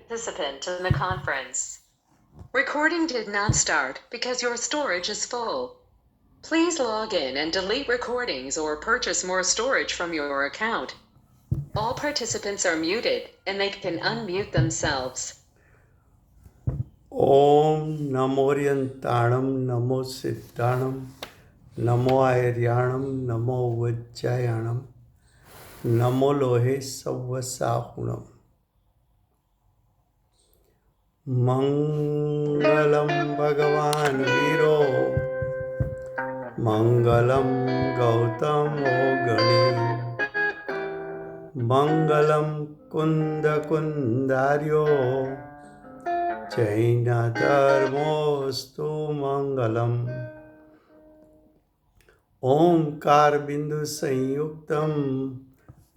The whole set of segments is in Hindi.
participant in the conference. Recording did not start because your storage is full. Please log in and delete recordings or purchase more storage from your account. All participants are muted and they can unmute themselves. ओम नमोर्यंताणम नमो सिद्धाणम नमो आर्याणम नमो वज्जायाणम नमो लोहे सव्वसाहुणम मंगलम भगवान वीरो मंगलम गौतमो गणी मंगलम कुंद कुंदार्यो जैन धर्मोस्तु मंगलम ओंकार बिंदु संयुक्तम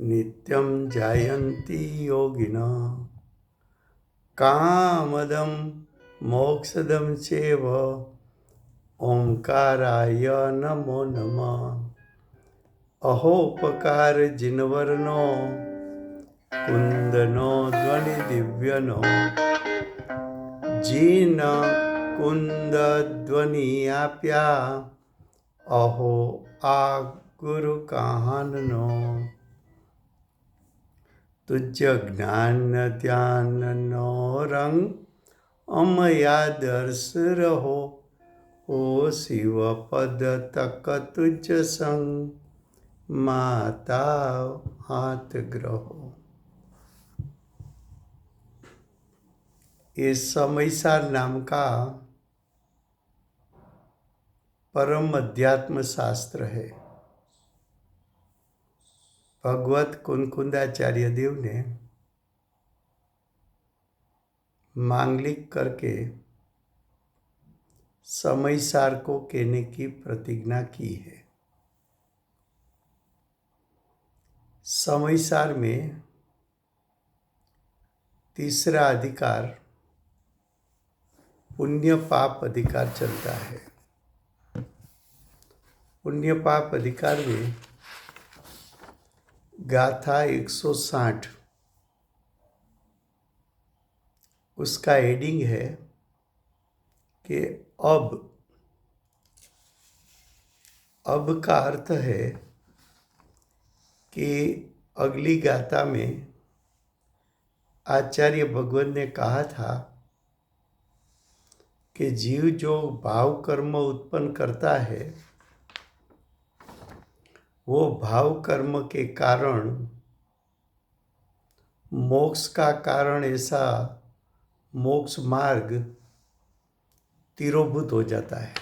नित्यं जायन्ति योगिनः कामदं मोक्षदं चैव ओंकाराय नमो नमः अहोपकार जिनवर्नो कुंदनो ध्वनि दिव्यनो जीन कुंद ध्वनि आप्या अहो आ गुरु कहाननो तुझ ज्ञान ध्यान रंग अमया दर्श रहो ओ शिव पद तक तुझ संग माता हाथ ग्रहो। ये समयसार नाम का परम अध्यात्म शास्त्र है। भगवत कुनकुंदाचार्य देव ने मांगलिक करके समयसार को कहने की प्रतिज्ञा की है। समयसार में तीसरा अधिकार पुण्य पाप अधिकार चलता है। पुण्य पाप अधिकार में गाथा 160 उसका हेडिंग है कि अब का अर्थ है कि अगली गाथा में आचार्य भगवान ने कहा था कि जीव जो भाव कर्म उत्पन्न करता है वो भाव कर्म के कारण मोक्ष का कारण ऐसा मोक्ष मार्ग तिरोभूत हो जाता है।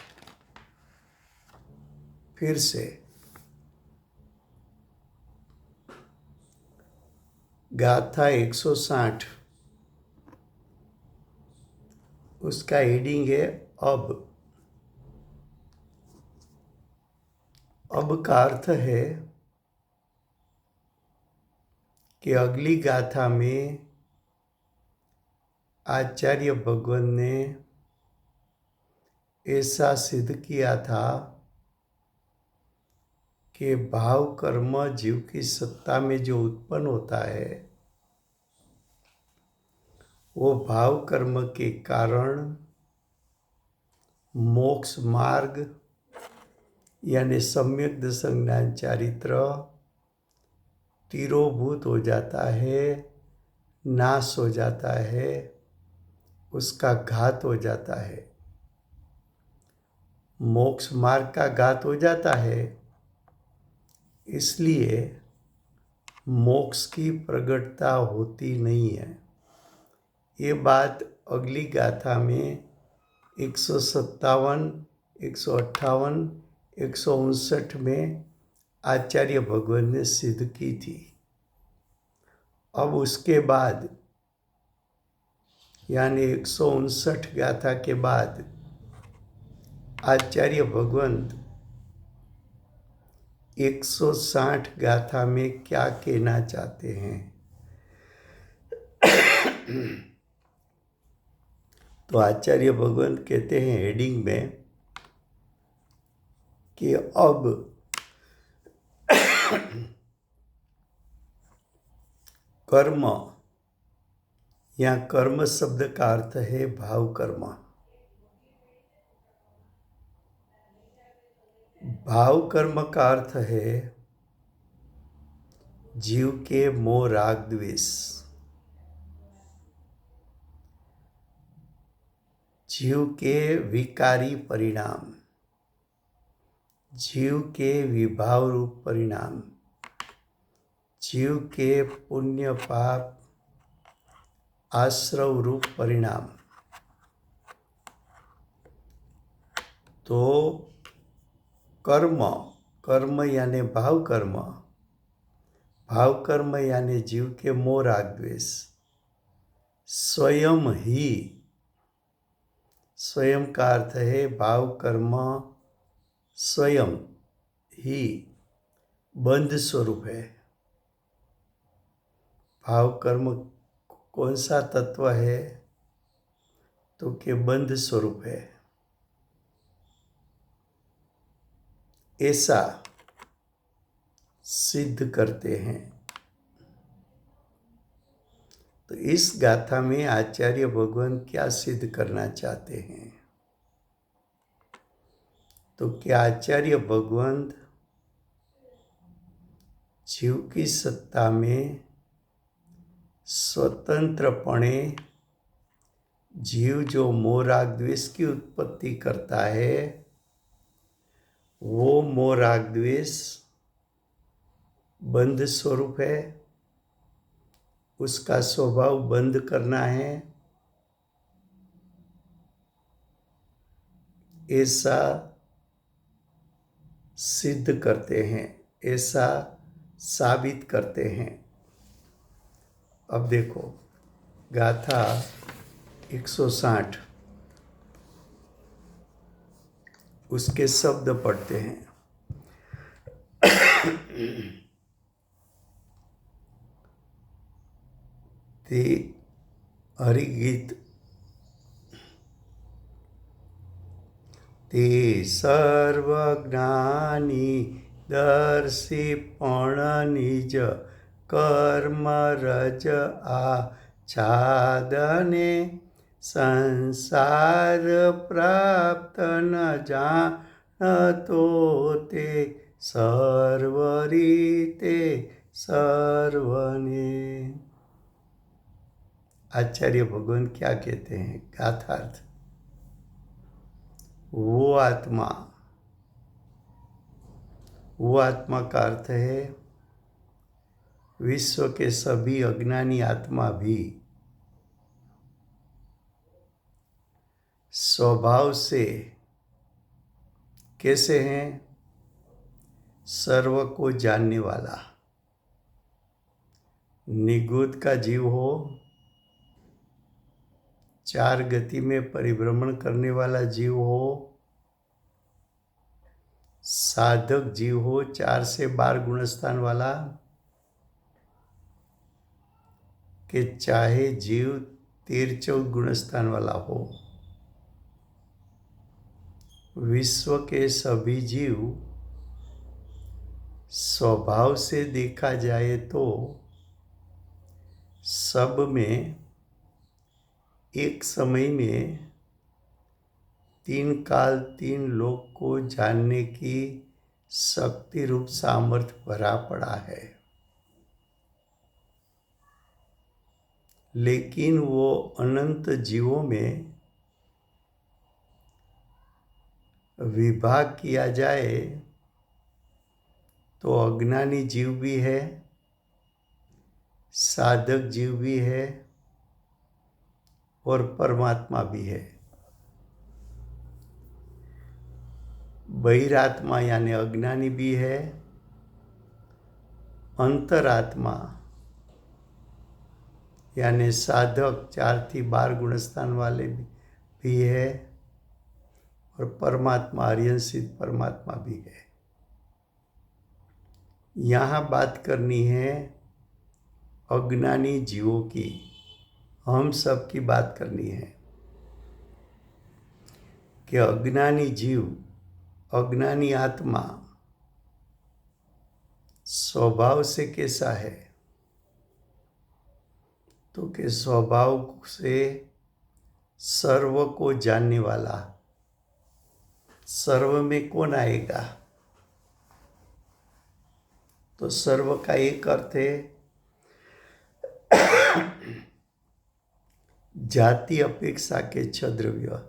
फिर से गाथा 160 उसका हेडिंग है अब का अर्थ है कि अगली गाथा में आचार्य भगवान ने ऐसा सिद्ध किया था कि भाव कर्म जीव की सत्ता में जो उत्पन्न होता है वो भाव कर्म के कारण मोक्ष मार्ग यानी सम्यक दर्शन ज्ञान चारित्र तिरोभूत हो जाता है, नाश हो जाता है, उसका घात हो जाता है। मोक्ष मार्ग का घात हो जाता है, इसलिए मोक्ष की प्रगटता होती नहीं है। ये बात अगली गाथा में 157, 158, 159 में आचार्य भगवान ने सिद्ध की थी। अब उसके बाद यानी 159 गाथा के बाद आचार्य भगवान 160 गाथा में क्या कहना चाहते हैं। तो आचार्य भगवान कहते हैं हेडिंग में कि अब कर्म यहाँ कर्म शब्द का अर्थ है भाव कर्म। भाव कर्म का अर्थ है जीव के मोह राग द्वेष, जीव के विकारी परिणाम, जीव के विभाव रूप परिणाम, जीव के पुण्य पाप आश्रव रूप परिणाम। तो कर्म, कर्म यानी भाव कर्म, भाव कर्म यानी जीव के मोह राग द्वेष स्वयं ही, स्वयं का अर्थ है भाव कर्म स्वयं ही बंध स्वरूप है। भाव कर्म कौन सा तत्व है? तो कि बंध स्वरूप है। ऐसा सिद्ध करते हैं। तो इस गाथा में आचार्य भगवान क्या सिद्ध करना चाहते हैं? तो क्या आचार्य भगवान जीव की सत्ता में स्वतंत्रपणे जीव जो मोह राग द्वेष की उत्पत्ति करता है, वो मोह राग द्वेष बंध स्वरूप है, उसका स्वभाव बंद करना है, ऐसा सिद्ध करते हैं, ऐसा साबित करते हैं। अब देखो गाथा 160 उसके शब्द पढ़ते हैं। ते हरिगीत ते सर्वज्ञानी दर्शिपण निज कर्म रज आच्छादने संसार प्राप्त न जाणतो ते सर्वरीते सर्वने। आचार्य भगवान क्या कहते हैं? गाथार्थ, वो आत्मा का अर्थ है विश्व के सभी अज्ञानी आत्मा भी स्वभाव से कैसे हैं? सर्व को जानने वाला, निगुद का जीव हो, चार गति में परिभ्रमण करने वाला जीव हो, साधक जीव हो, 4 से 12 गुणस्थान वाला, कि चाहे जीव 13-14 गुणस्थान वाला हो, विश्व के सभी जीव स्वभाव से देखा जाए तो सब में एक समय में 3 काल 3 लोक को जानने की शक्ति रूप सामर्थ्य भरा पड़ा है, लेकिन वो अनंत जीवों में विभाग किया जाए तो अज्ञानी जीव भी है, साधक जीव भी है और परमात्मा भी है। बहिरात्मा यानी अज्ञानी भी है, अंतरात्मा यानी साधक 4 से 12 गुणस्थान वाले भी है, और परमात्मा आर्यन सिद्ध परमात्मा भी है। यहाँ बात करनी है अज्ञानी जीवों की, हम सब की बात करनी है कि अज्ञानी जीव, अज्ञानी आत्मा स्वभाव से कैसा है? तो कि स्वभाव से सर्व को जानने वाला। सर्व में कौन आएगा? तो सर्व का एक अर्थ है जाति अपेक्षा के छ द्रव्य,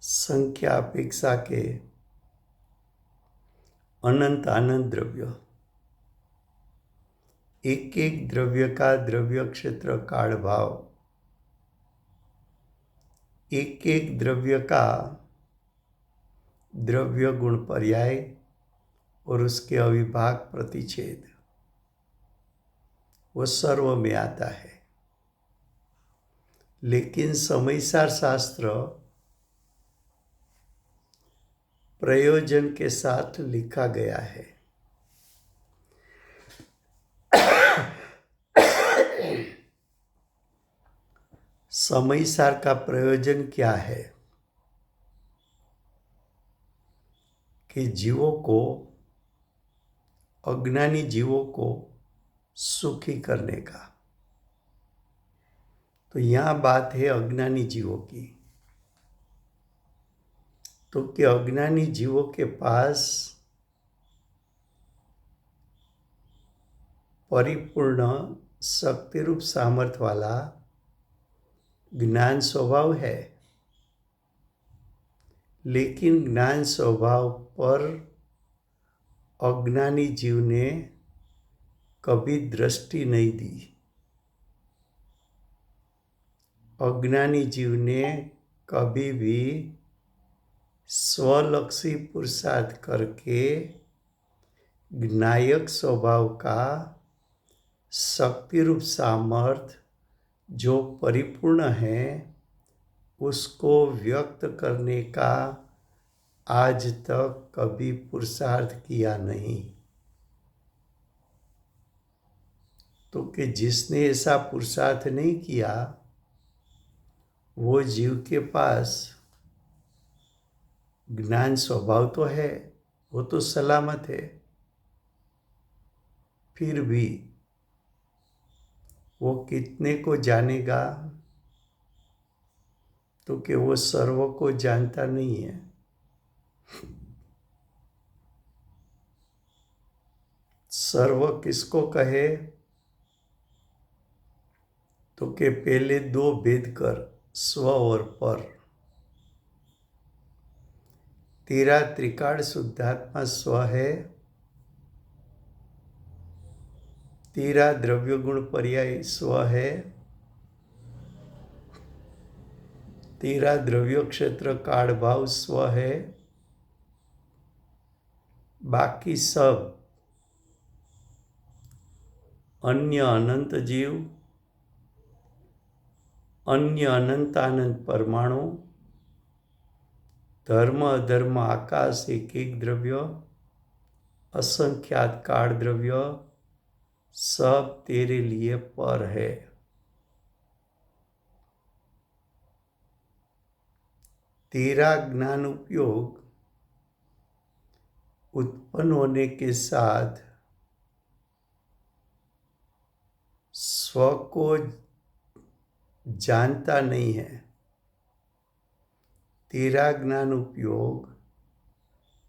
संख्या अपेक्षा के अनंत आनंद द्रव्य। एक एक द्रव्य का द्रव्य क्षेत्र काल भाव, एक एक द्रव्य का द्रव्य गुण पर्याय और उसके अविभाग प्रतिच्छेद, वो सर्व में आता है। लेकिन समयसार शास्त्र प्रयोजन के साथ लिखा गया है। समयसार का प्रयोजन क्या है? कि जीवों को, अज्ञानी जीवों को सुखी करने का। तो यहां बात है अज्ञानी जीवों की। तो कि अज्ञानी जीवों के पास परिपूर्ण शक्ति रूप सामर्थ्य वाला ज्ञान स्वभाव है, लेकिन ज्ञान स्वभाव पर अज्ञानी जीव ने कभी दृष्टि नहीं दी। अज्ञानी जीव ने कभी भी स्वलक्षी पुरुषार्थ करके ज्ञायक स्वभाव का शक्ति रूप सामर्थ्य जो परिपूर्ण है उसको व्यक्त करने का आज तक कभी पुरुषार्थ किया नहीं। तो कि जिसने ऐसा पुरुषार्थ नहीं किया वो जीव के पास ज्ञान स्वभाव तो है, वो तो सलामत है, फिर भी वो कितने को जानेगा? तो कि वो सर्व को जानता नहीं है। सर्व किसको कहे? तो कि पहले दो भेद कर, स्व और पर। तेरा त्रिकाल शुद्धात्मा स्व है, तेरा द्रव्य गुण पर्याय स्व है, तेरा द्रव्य क्षेत्र काल भाव स्व है, बाकी सब अन्य अनंत जीव, अन्य अनंत आनंद परमाणु, धर्म अधर्म आकाश एक एक द्रव्य, असंख्यात काल द्रव्य सब तेरे लिए पर है। तेरा ज्ञान उपयोग उत्पन्न होने के साथ स्व को जानता नहीं है। तेरा ज्ञान उपयोग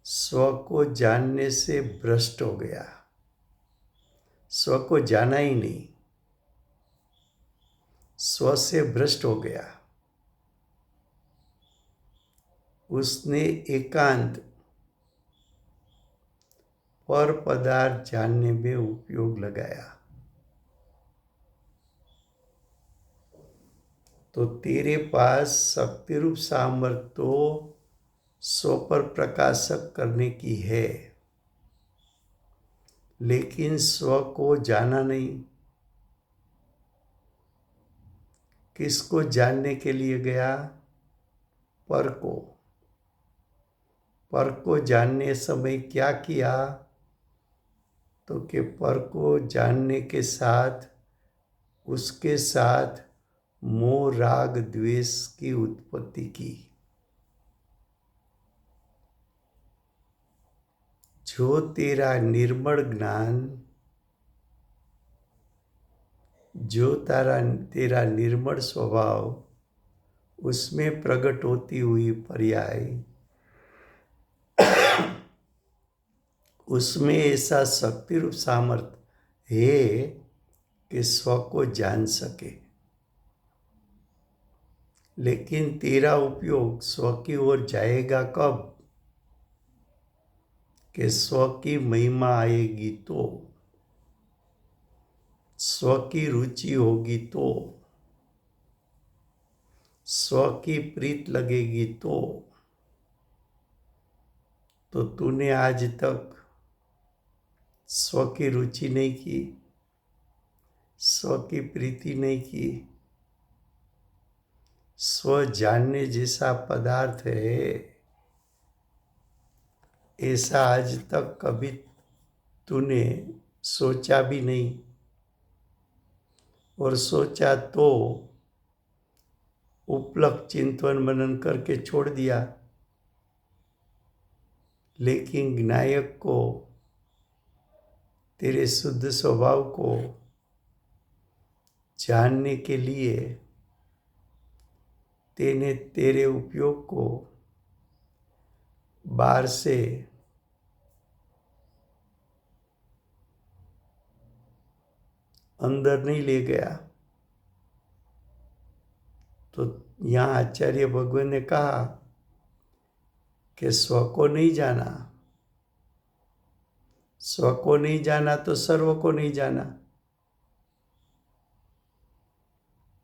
स्व को जानने से भ्रष्ट हो गया, स्व को जाना ही नहीं, स्व से भ्रष्ट हो गया। उसने एकांत पर पदार्थ जानने में उपयोग लगाया। तो तेरे पास शक्ति रूप सामर्थ्य तो स्व पर प्रकाशक करने की है, लेकिन स्व को जाना नहीं। किसको जानने के लिए गया? पर को। पर को जानने समय क्या किया? तो कि पर को जानने के साथ उसके साथ मोह राग द्वेष की उत्पत्ति की। जो तेरा निर्मल ज्ञान जो तेरा निर्मल स्वभाव उसमें प्रकट होती हुई पर्याय, उसमें ऐसा शक्ति रूप सामर्थ्य है कि स्व को जान सके। लेकिन तेरा उपयोग स्व की ओर जाएगा कब? कि स्व की महिमा आएगी तो, स्व की रुचि होगी तो, स्व की प्रीत लगेगी तो तूने आज तक स्व की रुचि नहीं की, स्व की प्रीति नहीं की। स्व जानने जैसा पदार्थ है, ऐसा आज तक कभी तूने सोचा भी नहीं, और सोचा तो उपलब्ध चिंतन मनन करके छोड़ दिया। लेकिन ज्ञायक को, तेरे शुद्ध स्वभाव को जानने के लिए तेरे उपयोग को बाहर से अंदर नहीं ले गया। तो यहाँ आचार्य भगवान ने कहा कि स्व को नहीं जाना, स्व को नहीं जाना तो सर्व को नहीं जाना।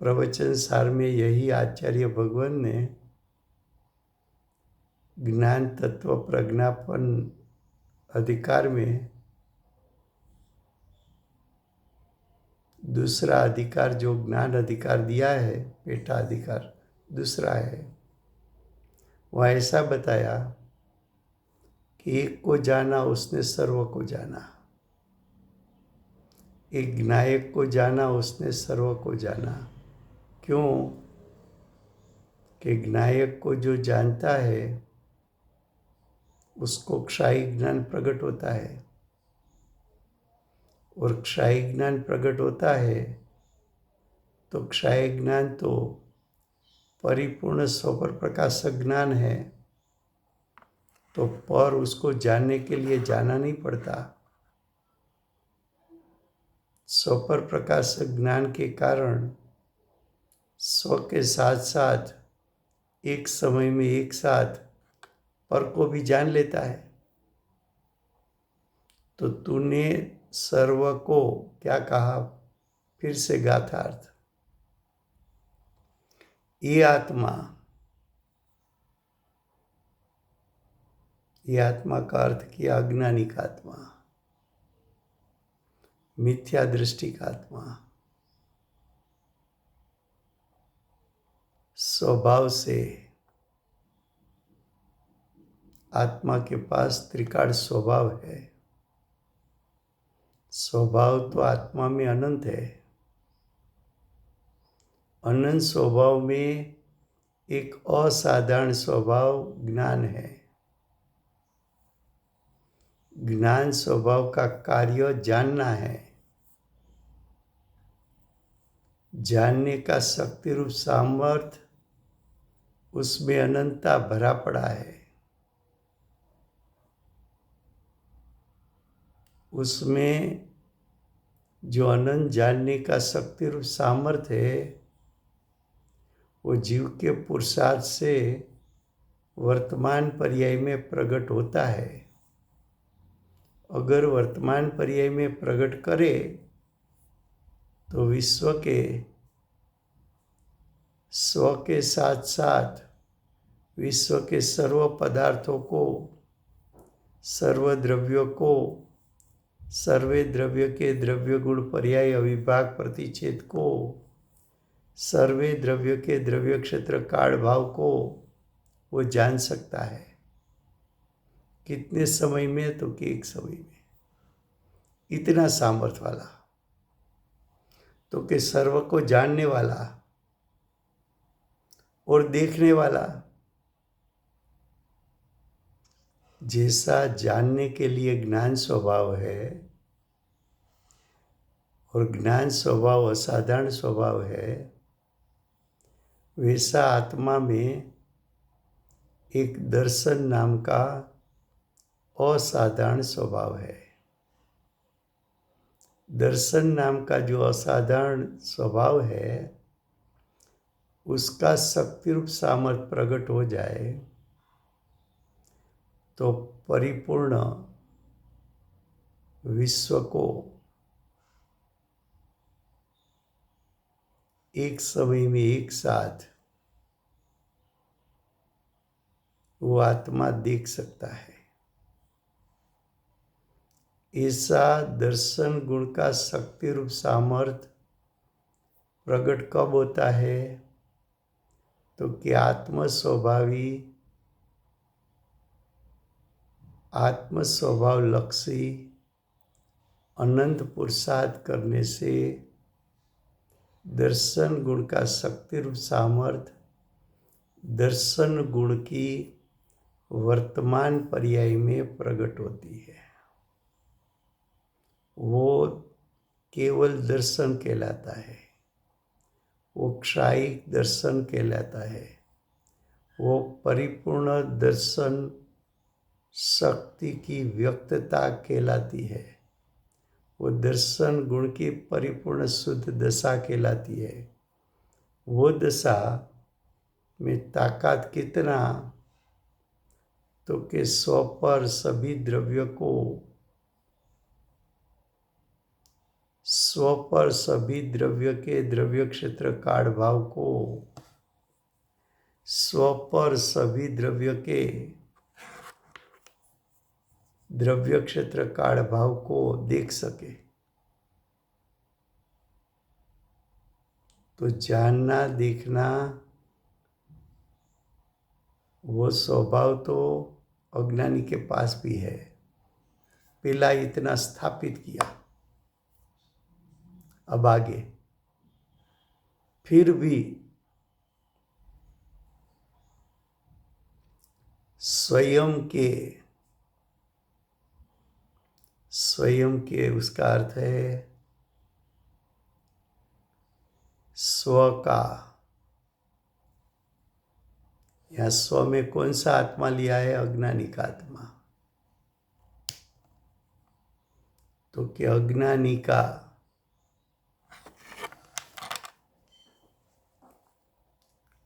प्रवचन सार में यही आचार्य भगवान ने ज्ञान तत्व प्रज्ञापन अधिकार में दूसरा अधिकार जो ज्ञान अधिकार दिया है, पेटा अधिकार दूसरा है, वह ऐसा बताया कि एक को जाना उसने सर्व को जाना, एक ज्ञायक को जाना उसने सर्व को जाना। क्यों? कि ज्ञायक को जो जानता है उसको क्षायी ज्ञान प्रकट होता है, और क्षायी ज्ञान प्रकट होता है तो क्षायी ज्ञान तो परिपूर्ण स्वपर प्रकाशक ज्ञान है, तो पर उसको जानने के लिए जाना नहीं पड़ता। स्वपर प्रकाशक ज्ञान के कारण स्व के साथ साथ एक समय में एक साथ पर को भी जान लेता है। तो तूने सर्व को क्या कहा? फिर से गाथार्थ, ये आत्मा, ये आत्मा का अर्थ किया अज्ञानी का आत्मा, मिथ्या दृष्टि का आत्मा, स्वभाव से आत्मा के पास त्रिकाल स्वभाव है। स्वभाव तो आत्मा में अनंत है। अनंत स्वभाव में एक असाधारण स्वभाव ज्ञान है। ज्ञान स्वभाव का कार्य जानना है। जानने का शक्ति रूप सामर्थ्य उसमें अनंतता भरा पड़ा है। उसमें जो अनंत जानने का शक्ति रूप सामर्थ्य है वो जीव के पुरुषार्थ से वर्तमान पर्याय में प्रकट होता है। अगर वर्तमान पर्याय में प्रकट करे तो विश्व के स्व के साथ साथ विश्व के सर्व पदार्थों को, सर्व द्रव्यों को, सर्वे द्रव्य के द्रव्य गुण पर्याय अविभाग प्रतिच्छेद को, सर्वे द्रव्य के द्रव्य क्षेत्र काल भाव को वो जान सकता है। कितने समय में? तो कि एक समय में। इतना सामर्थ्य वाला, तो कि सर्व को जानने वाला और देखने वाला, जैसा जानने के लिए ज्ञान स्वभाव है और ज्ञान स्वभाव असाधारण स्वभाव है, वैसा आत्मा में एक दर्शन नाम का असाधारण स्वभाव है। दर्शन नाम का जो असाधारण स्वभाव है, उसका शक्ति रूप सामर्थ्य प्रकट हो जाए तो परिपूर्ण विश्व को एक समय में एक साथ वो आत्मा देख सकता है। ऐसा दर्शन गुण का शक्ति रूप सामर्थ्य प्रकट कब होता है? तो कि आत्म स्वभाव लक्षी अनंत पुरुषार्थ करने से दर्शन गुण का शक्ति रूप सामर्थ्य दर्शन गुण की वर्तमान पर्याय में प्रकट होती है। वो केवल दर्शन कहलाता है, वो क्षायिक दर्शन कहलाता है, वो परिपूर्ण दर्शन शक्ति की व्यक्तता कहलाती है, वो दर्शन गुण की परिपूर्ण शुद्ध दशा कहलाती है। वो दशा में ताकत कितना? तो कि स्व पर सभी द्रव्य को, स्व पर सभी द्रव्य के द्रव्य क्षेत्र काल भाव को, स्व पर सभी द्रव्य के द्रव्य क्षेत्र काल भाव को देख सके। तो जानना देखना वो स्वभाव तो अज्ञानी के पास भी है। पहला इतना स्थापित किया, अब आगे फिर भी स्वयं के उसका अर्थ है स्व का। यहां स्व में कौन सा आत्मा लिया है? अज्ञानी का आत्मा। तो कि अज्ञानी का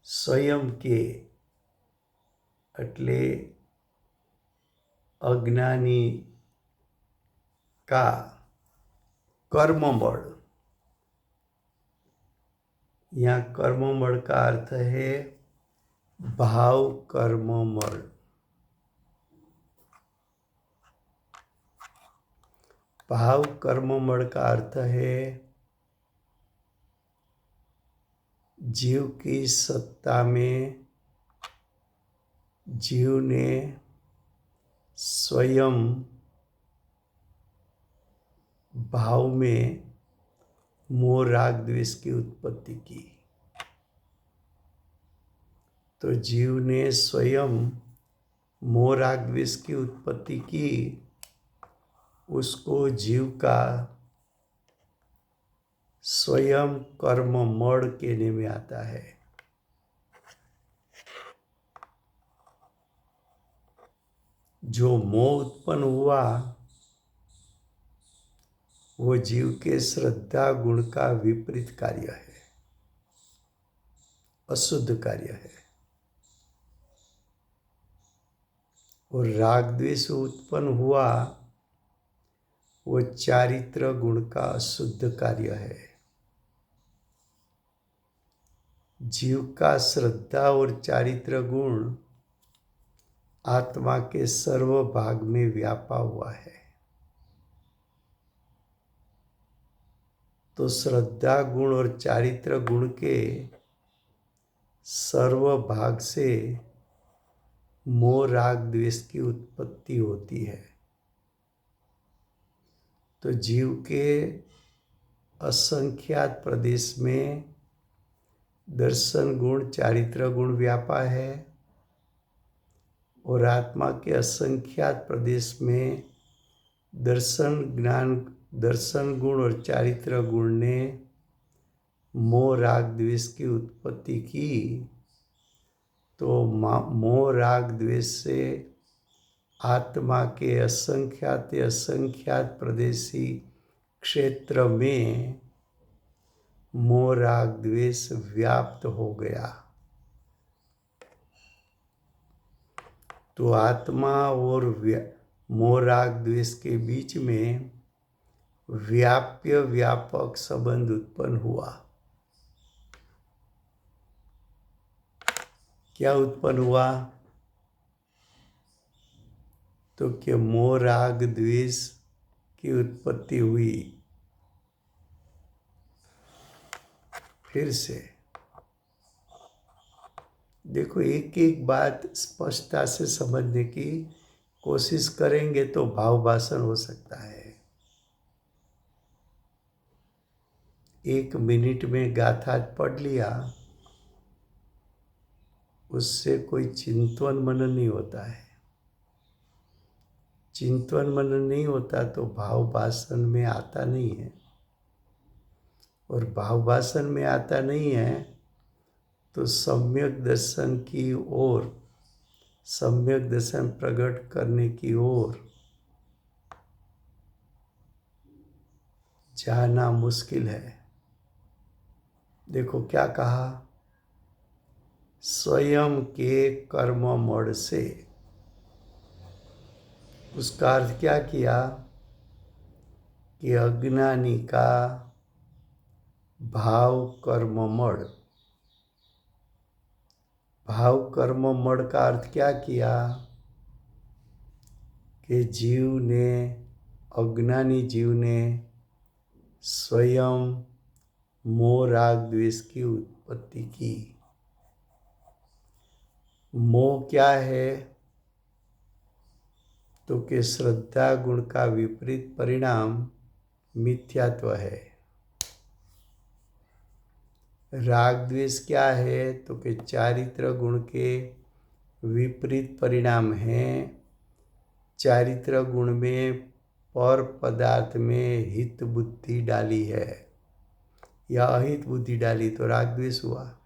स्वयं के એટલે अज्ञानी का कर्मबल। यहाँ कर्मबल का अर्थ है भाव कर्मबल। भाव कर्मबल का अर्थ है जीव की सत्ता में जीव ने स्वयं भाव में मोह राग द्वेष की उत्पत्ति की। तो जीव ने स्वयं मोह राग द्वेष की उत्पत्ति की, उसको जीव का स्वयं कर्म मड़ कहने में आता है। जो मोह उत्पन्न हुआ वो जीव के श्रद्धा गुण का विपरीत कार्य है, अशुद्ध कार्य है। और राग द्वेष उत्पन्न हुआ वो चारित्र गुण का शुद्ध कार्य है। जीव का श्रद्धा और चारित्र गुण आत्मा के सर्व भाग में व्यापा हुआ है। तो श्रद्धा गुण और चारित्र गुण के सर्व भाग से मोह राग द्वेष की उत्पत्ति होती है। तो जीव के असंख्यात प्रदेश में दर्शन गुण चारित्र गुण व्यापा है और आत्मा के असंख्यात प्रदेश में दर्शन ज्ञान दर्शन गुण और चारित्र गुण ने मोह राग द्वेष की उत्पत्ति की, तो मोह राग द्वेष से आत्मा के असंख्यात प्रदेशी क्षेत्र में मोह राग द्वेष व्याप्त हो गया। तो आत्मा और मोह राग द्वेष के बीच में व्यापक संबंध उत्पन्न हुआ। क्या उत्पन्न हुआ? तो कि मोह राग द्वेष की उत्पत्ति हुई। फिर से देखो, एक एक बात स्पष्टता से समझने की कोशिश करेंगे तो भाव भाषण हो सकता है। 1 मिनट में गाथा पढ़ लिया, उससे कोई चिंतन मनन नहीं होता है। चिंतन मनन नहीं होता तो भाव भाषण में आता नहीं है, और भाव भाषण में आता नहीं है तो सम्यक दर्शन की ओर, सम्यक दर्शन प्रकट करने की ओर जाना मुश्किल है। देखो क्या कहा, स्वयं के कर्म मण से। उसका अर्थ क्या किया कि अज्ञानी का भाव कर्म मण, भाव कर्म मण का अर्थ क्या किया कि जीव ने, अज्ञानी जीव ने स्वयं मोह राग द्वेष की उत्पत्ति की। मोह क्या है? तो कि श्रद्धा गुण का विपरीत परिणाम मिथ्यात्व है। राग द्वेष क्या है? तो कि चारित्र गुण के विपरीत परिणाम हैं। चारित्र गुण में पर पदार्थ में हित बुद्धि डाली है या अहित बुद्धि डाली तो राग द्वेष हुआ।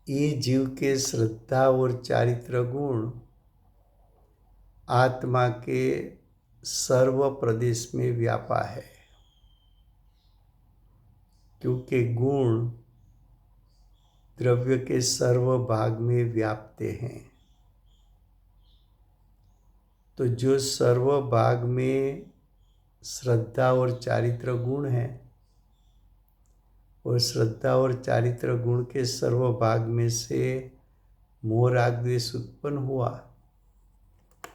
ये जीव के श्रद्धा और चारित्र गुण आत्मा के सर्व प्रदेश में व्यापा है, क्योंकि गुण द्रव्य के सर्व भाग में व्याप्ते हैं। तो जो सर्व भाग में श्रद्धा और चारित्र गुण है, और श्रद्धा और चारित्र गुण के सर्व भाग में से मोह राग द्वेष उत्पन्न हुआ,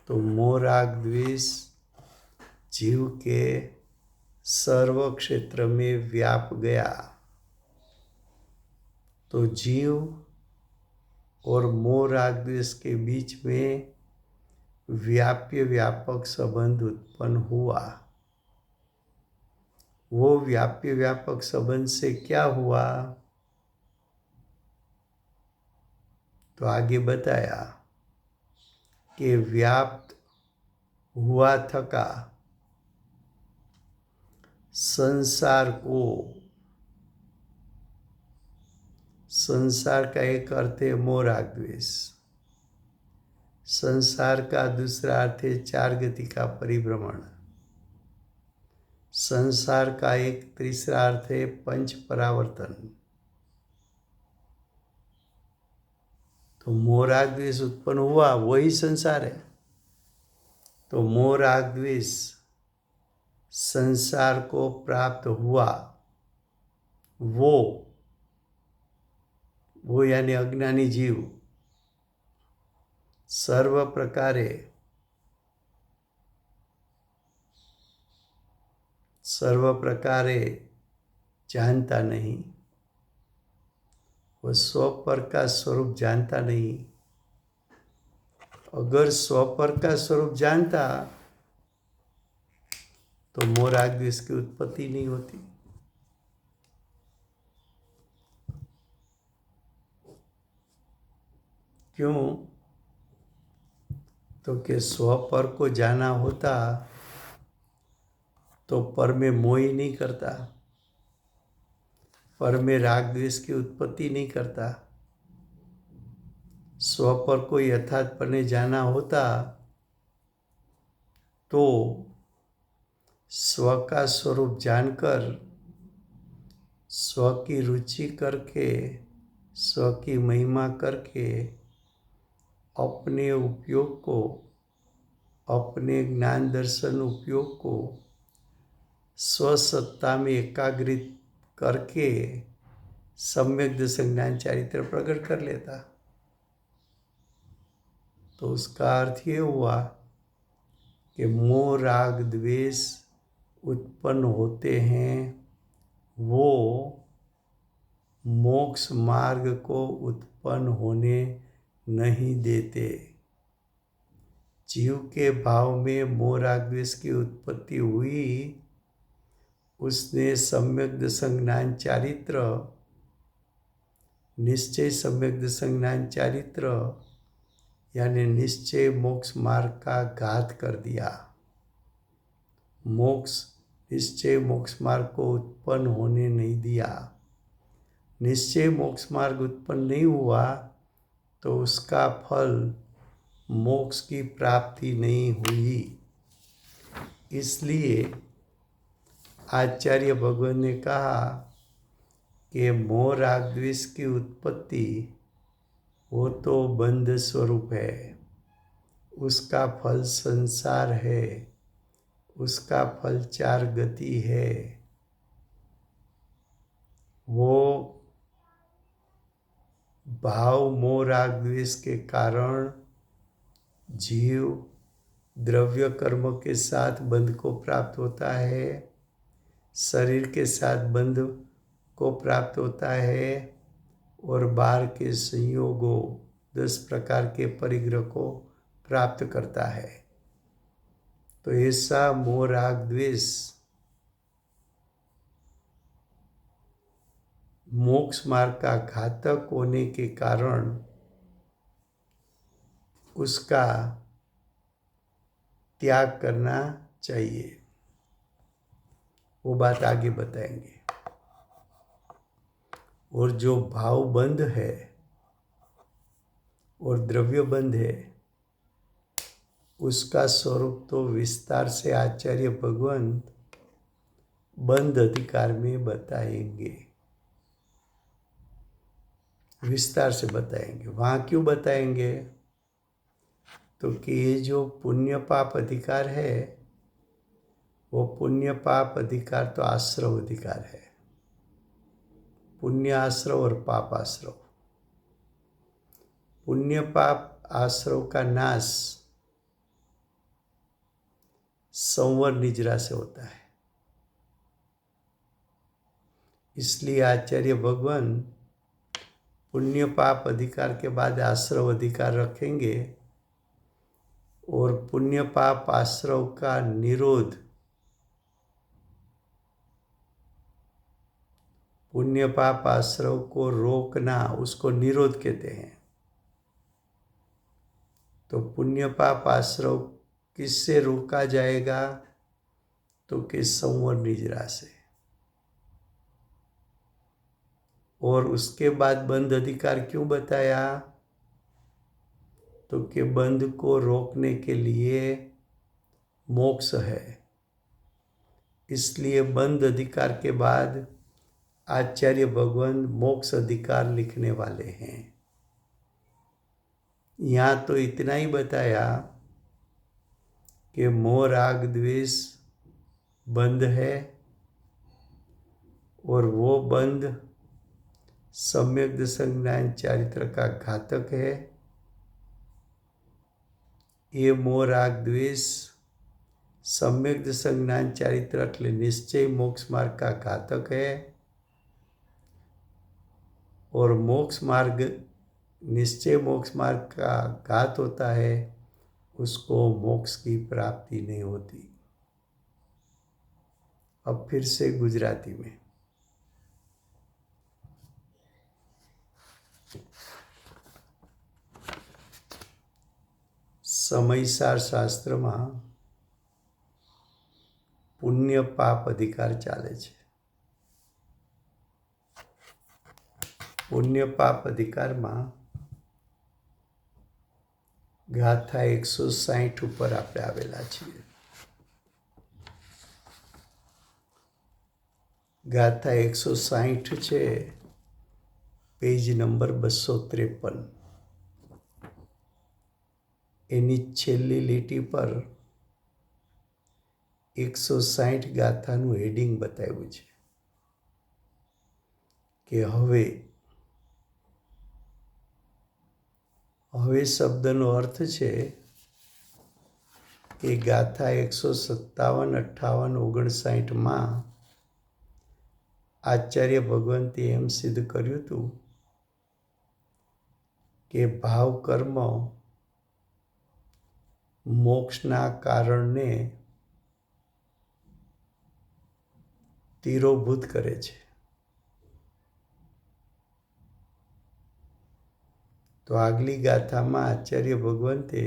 तो मोह राग द्वेष जीव के सर्व क्षेत्र में व्याप गया। तो जीव और मोह राग द्वेष के बीच में व्यापक संबंध उत्पन्न हुआ। वो व्यापक संबंध से क्या हुआ? तो आगे बताया कि व्याप्त हुआ थका संसार को। संसार का एक अर्थ है मोह राग द्वेष, संसार का दूसरा अर्थ है 4 गति का परिभ्रमण, संसार का एक तीसरा अर्थ है पंच परावर्तन। तो मोह राग द्वेष उत्पन्न हुआ, वही संसार है। तो मोह राग द्वेष संसार को प्राप्त हुआ, वो यानी अज्ञानी जीव सर्व प्रकारे जानता नहीं, वो स्वपर का स्वरूप जानता नहीं। अगर स्वपर का स्वरूप जानता तो मोह राग द्वेष की उत्पत्ति नहीं होती। क्यों? तो कि स्वपर को जाना होता तो पर में मोह ही नहीं करता, पर में राग द्वेष की उत्पत्ति नहीं करता। स्व पर को यथार्थपणे जाना होता तो स्व का स्वरूप जानकर, स्व की रुचि करके, स्व की महिमा करके अपने उपयोग को, अपने ज्ञान दर्शन उपयोग को स्वसत्ता में एकाग्रित करके सम्यक दर्शन ज्ञान चारित्र प्रकट कर लेता। तो उसका अर्थ ये हुआ कि मोह राग द्वेष उत्पन्न होते हैं, वो मोक्ष मार्ग को उत्पन्न होने नहीं देते। जीव के भाव में मोह राग द्वेष की उत्पत्ति हुई, उसने सम्यक दर्शन ज्ञान चारित्र, निश्चय सम्यक दर्शन ज्ञान चारित्र यानी निश्चय मोक्ष मार्ग का घात कर दिया। मोक्ष निश्चय मोक्ष मार्ग को उत्पन्न होने नहीं दिया। निश्चय मोक्ष मार्ग उत्पन्न नहीं हुआ तो उसका फल मोक्ष की प्राप्ति नहीं हुई। इसलिए आचार्य भगवान ने कहा कि मोह राग द्वेष की उत्पत्ति वो तो बंध स्वरूप है, उसका फल संसार है, उसका फल चार गति है। वो भाव मोह राग द्वेष के कारण जीव द्रव्य कर्म के साथ बंध को प्राप्त होता है, शरीर के साथ बंध को प्राप्त होता है और बाहर के संयोगों 10 प्रकार के परिग्रह को प्राप्त करता है। तो ऐसा मोह राग द्वेष मोक्ष मार्ग का घातक होने के कारण उसका त्याग करना चाहिए। वो बात आगे बताएंगे। और जो भाव बंध है और द्रव्य बंध है, उसका स्वरूप तो विस्तार से आचार्य भगवंत बंध अधिकार में बताएंगे, विस्तार से बताएंगे। वहाँ क्यों बताएंगे? तो कि ये जो पुण्य पाप अधिकार है, वो पुण्य पाप अधिकार तो आश्रव अधिकार है। पुण्य आश्रव और पाप आश्रव। पुण्य पाप आश्रव का नाश संवर निजरा से होता है। इसलिए आचार्य भगवान पुण्य पाप अधिकार के बाद आश्रव अधिकार रखेंगे और पुण्य पाप आश्रव का निरोध, पुण्य पाप आश्रव को रोकना, उसको निरोध कहते हैं। तो पुण्य पाप आश्रव किससे रोका जाएगा? तो कि संवर निजरा से। और उसके बाद बंध अधिकार क्यों बताया? तो कि बंध को रोकने के लिए मोक्ष है। इसलिए बंध अधिकार के बाद आचार्य भगवान मोक्ष अधिकार लिखने वाले हैं। यहाँ तो इतना ही बताया कि मोह राग द्वेष बंध है और वो बंध सम्यक दर्शन ज्ञान चारित्र का घातक है। ये मोह राग द्वेष सम्यक दर्शन ज्ञान चारित्र એટલે निश्चय मोक्ष मार्ग का घातक है और मोक्ष मार्ग निश्चय मोक्ष मार्ग का घात होता है, उसको मोक्ष की प्राप्ति नहीं होती। अब फिर से गुजराती में। સમયસાર શાસ્ત્રમાં પુણ્ય પાપ અધિકાર ચાલે છે. પુણ્ય પાપ અધિકારમાં ગાથા 160 ઉપર આપણે આવેલા છીએ. ગાથા 160 છે, પેજ નંબર 253. એની છેલ્લી લીટી પર 160 ગાથાનું હેડિંગ બતાવ્યું છે કે હવે શબ્દનો અર્થ છે કે ગાથા 157, 58, 59માં આચાર્ય ભગવંતે એમ સિદ્ધ કર્યું હતું કે ભાવ કર્મ મોક્ષના કારણને તિરોભૂત કરે છે. તો આગલી ગાથામાં આચાર્ય ભગવંતે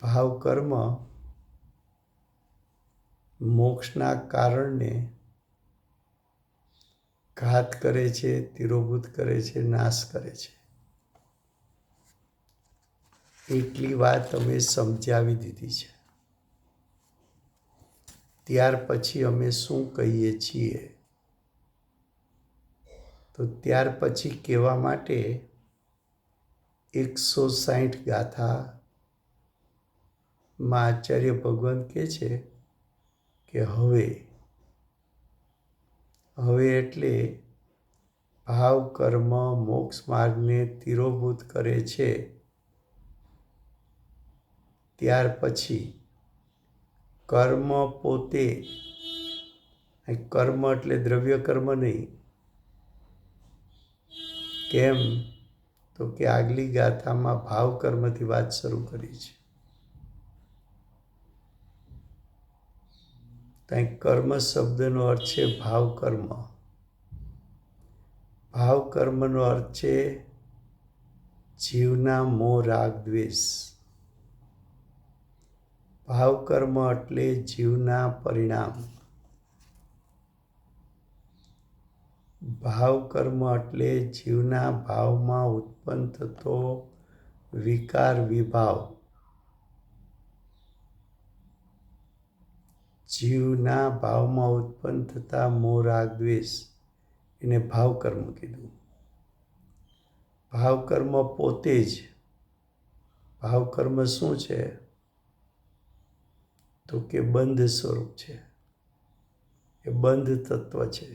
ભાવ કર્મ મોક્ષના કારણને ઘાત કરે છે, તિરોભૂત કરે છે, નાશ કરે છે. એટલી વાત અમે સમજાવી દીધી છે. ત્યાર પછી અમે શું કહીએ છીએ? તો ત્યાર પછી કહેવા માટે 160 ગાથામાં આચાર્ય ભગવાન કહે છે કે હવે એટલે ભાવ કર્મ મોક્ષ માર્ગને તિરોભૂત કરે છે. ત્યાર પછી કર્મ પોતે, કર્મ એટલે દ્રવ્ય કર્મ નહીં. કેમ? તો કે આગલી ગાથામાં ભાવ કર્મથી વાત શરૂ કરી છે. ત્યાં કર્મ શબ્દનો અર્થ છે ભાવ કર્મ. ભાવ કર્મનો અર્થ છે જીવના મોહ રાગ દ્વેષ. ભાવ કર્મ એટલે જીવના પરિણામ. ભાવ કર્મ એટલે જીવના ભાવમાં ઉત્પન્ન થતો વિકાર વિભાવ. જીવના ભાવમાં ઉત્પન્ન થતા મોહ રાગ દ્વેષ, એને ભાવ કર્મ કીધું. ભાવ કર્મ પોતે જ, ભાવ કર્મ શું છે? તો કે બંધ સ્વરૂપ છે. એ બંધ તત્વ છે.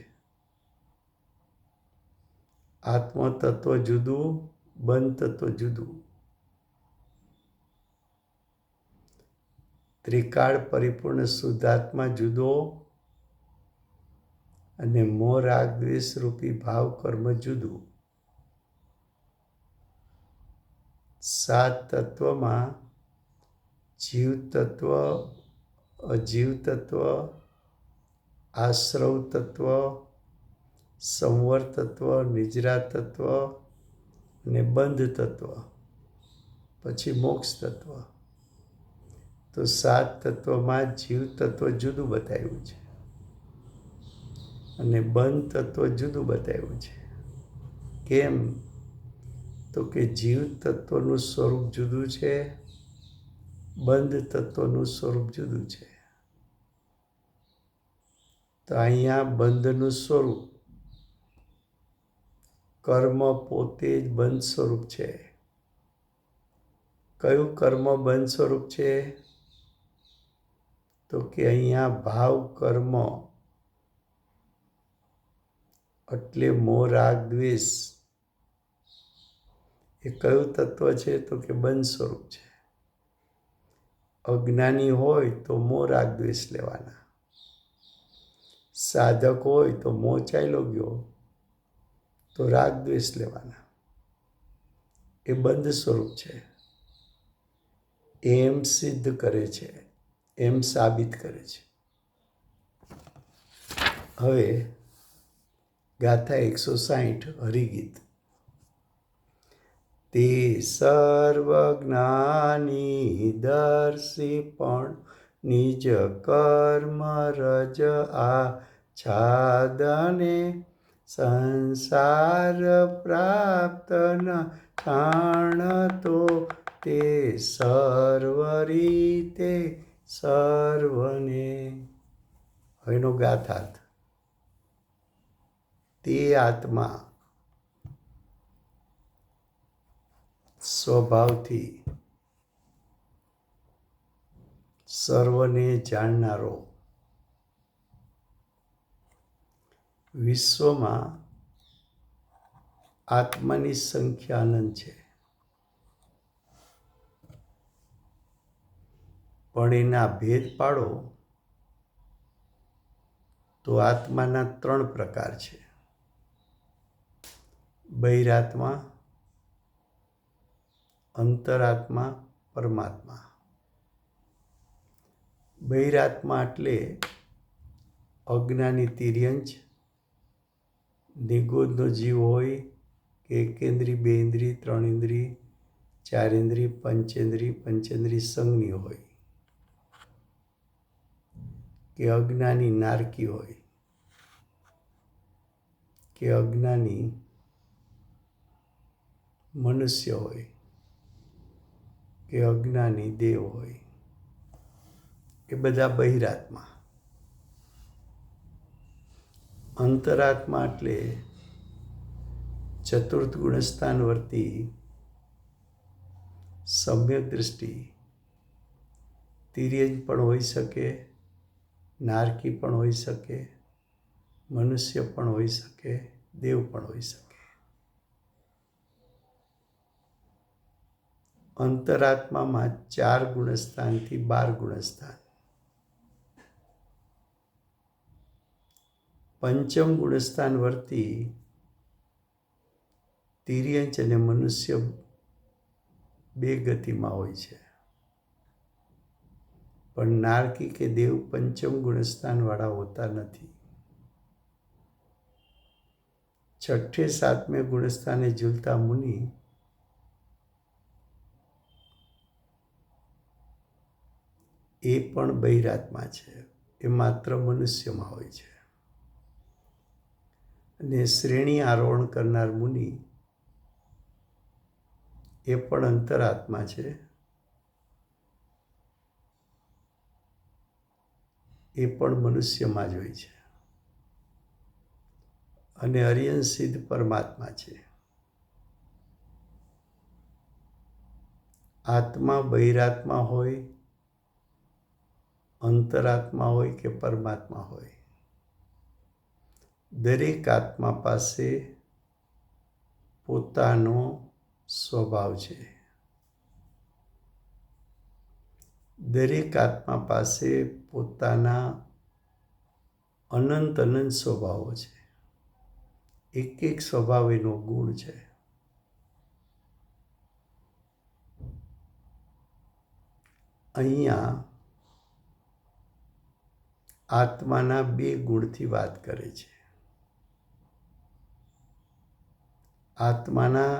આત્મ તત્વ જુદું, બંધ તત્વ જુદું. ત્રિકાળ પરિપૂર્ણ શુદ્ધાત્મા જુદો અને મોહ રાગ દ્વેષ રૂપી ભાવ કર્મ જુદું. 7 તત્વમાં જીવ તત્વ, અજીવ તત્વ, આશ્રવ તત્વ, સંવર તત્વ, નિજરા તત્વ અને બંધ તત્વ, પછી મોક્ષ તત્વ. તો 7 તત્વમાં જીવ તત્વ જુદું બતાવ્યું છે અને બંધ તત્વ જુદું બતાવ્યું છે. કેમ? તો કે જીવ તત્વનું સ્વરૂપ જુદું છે, બંધ તત્વનું સ્વરૂપ જુદું છે. તો અહીંયા બંધનું સ્વરૂપ, કર્મ પોતે જ બંધ સ્વરૂપ છે. કયું કર્મ બંધ સ્વરૂપ છે? તો કે અહીંયા ભાવ કર્મ એટલે મોહ રાગ દ્વેષ. એ કયું તત્વ છે? તો કે બંધ સ્વરૂપ છે. અજ્ઞાની હોય તો મોહ રાગ દ્વેષ લેવાના. સાધક હોય તો મોહ ચાલ્યો ગયો તો રાગ દ્વેષ લેવાના. એ બંધ સ્વરૂપ છે. એમ સિદ્ધ કરે છે, એમ સાબિત કરે છે. હવે ગાથા 160 હરિગીત. તે સર્વજ્ઞાની દર્શી પણ નિજ કર્મ રજ આચ્છાદને સંસાર પ્રાપ્ત ન જાણતો તે સર્વ રીતે સર્વને. હવેનો ગાથાર્થ. તે આત્મા સ્વભાવથી સર્વને જાણનારો વિશ્વમાં આત્માની સંખ્યા અનંત છે, પણ એના ભેદ પાડો તો આત્માના 3 પ્રકાર છે: બહિરાત્મા, અંતરાત્મા, પરમાત્મા. બહિરાત્મા એટલે અજ્ઞાની તિર્યંચ, નિગોદનો જીવ હોય કે એકેન્દ્રી, 2 ઇન્દ્રી, 3 ઇન્દ્રી, 4 ઇન્દ્રી, પંચેન્દ્રી સંજ્ઞ હોય, કે અજ્ઞાની નારકી હોય, કે અજ્ઞાની મનુષ્ય હોય, કે અજ્ઞાની દેવ હોય, એ બધા બહિરાત્મા. અંતરાત્મા એટલે ચતુર્થ ગુણસ્થાન વર્તી સમ્યક દૃષ્ટિ, તિર્યંચ પણ હોઈ શકે, નારકી પણ હોઈ શકે, મનુષ્ય પણ હોઈ શકે, દેવ પણ હોઈ શકે. અંતરાત્મામાં 4 ગુણસ્થાનથી 12 ગુણસ્થાન. પંચમ ગુણસ્થાન વર્તી તિર્યંચ અને મનુષ્ય 2 ગતિમાં હોય છે, પણ નારકી કે દેવ પંચમ ગુણસ્થાન વાળા હોતા નથી. 6ઠે 7મે ગુણસ્થાને ઝૂલતા મુનિ એ પણ બહિરાત્મા છે, એ માત્ર મનુષ્યમાં હોય છે. અને શ્રેણી આરોહણ કરનાર મુનિ એ પણ અંતરાત્મા છે, એ પણ મનુષ્યમાં જ હોય છે. અને અરિયન સિદ્ધ પરમાત્મા છે. આત્મા બહિરાત્મા હોય, અંતરાત્મા હોય કે પરમાત્મા હોય, દરેક આત્મા પાસે પોતાનો સ્વભાવ છે. દરેક આત્મા પાસે પોતાના અનંત સ્વભાવો છે. એક સ્વભાવ એનો ગુણ છે. અહીંયા આત્માના 2 ગુણથી વાત કરે છે. આત્માના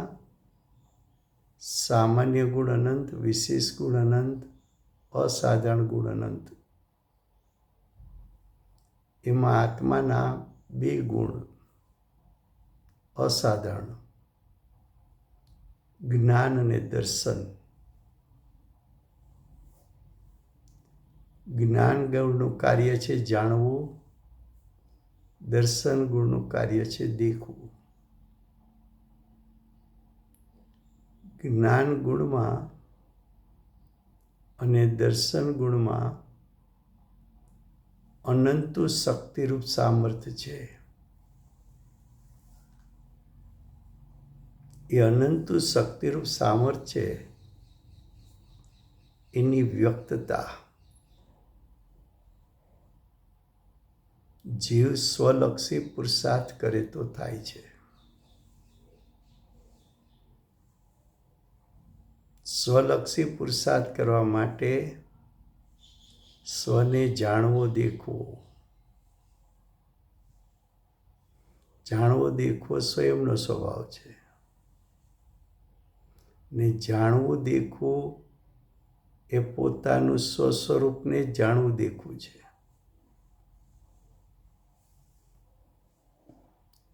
સામાન્ય ગુણ અનંત, વિશેષ ગુણ અનંત, અસાધારણ ગુણ અનંત. એમાં આત્માના 2 ગુણ અસાધારણ, જ્ઞાન અને દર્શન. જ્ઞાન ગુણનું કાર્ય છે જાણવું, દર્શન ગુણનું કાર્ય છે દેખવું. જ્ઞાન ગુણમાં અને દર્શન ગુણમાં અનંત શક્તિરૂપ સામર્થ્ય છે. એ અનંત શક્તિરૂપ સામર્થ્ય એની વ્યક્તતા જીવ સ્વલક્ષી પુરુષાર્થ કરે તો થાય છે. સ્વલક્ષી પુરુષાર્થ કરવા માટે સ્વને જાણવો દેખવો. જાણવો દેખવો સ્વયંનો સ્વભાવ છે. ને જાણવું દેખવું એ પોતાનું સ્વસ્વરૂપને જાણવું દેખવું છે.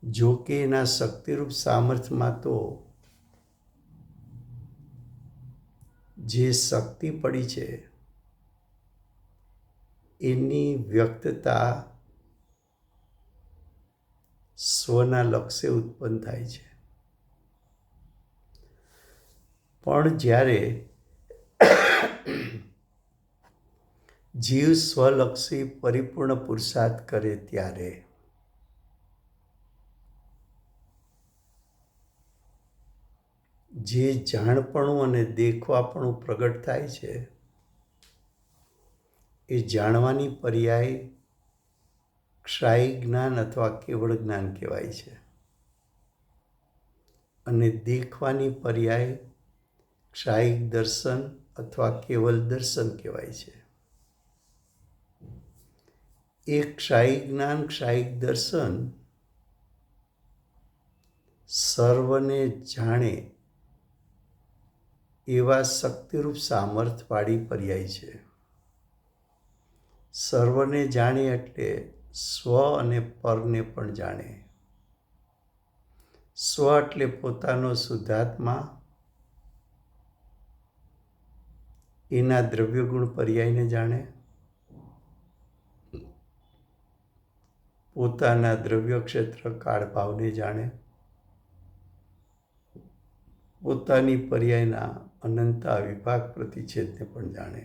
જો કે એના શક્તિરૂપ સામર્થ્યમાં તો જે શક્તિ પડી છે એની વ્યક્તતા સ્વના લક્ષ્ય ઉત્પન્ન થાય છે. પણ જ્યારે જીવ સ્વલક્ષી પરિપૂર્ણ પુરુષાર્થ કરે ત્યારે જે જાણપણું અને દેખવાપણું પ્રગટ થાય છે એ જાણવાની પર્યાય ક્ષાયી જ્ઞાન અથવા કેવળ જ્ઞાન કહેવાય છે અને દેખવાની પર્યાય ક્ષાયિક દર્શન અથવા કેવલ દર્શન કહેવાય છે. એ ક્ષાયિક જ્ઞાન ક્ષાયિક દર્શન સર્વને જાણે એવા શક્તિરૂપ સામર્થ્યવાળી પર્યાય છે. સર્વને જાણે એટલે સ્વ અને પરને પણ જાણે. સ્વ એટલે પોતાનો શુદ્ધાત્મા, એના દ્રવ્યગુણ પર્યાયને જાણે, પોતાના દ્રવ્ય ક્ષેત્ર કાળભાવને જાણે, પોતાની પર્યાયના અનંતા વિભાગ પ્રતિછેદને પણ જાણે.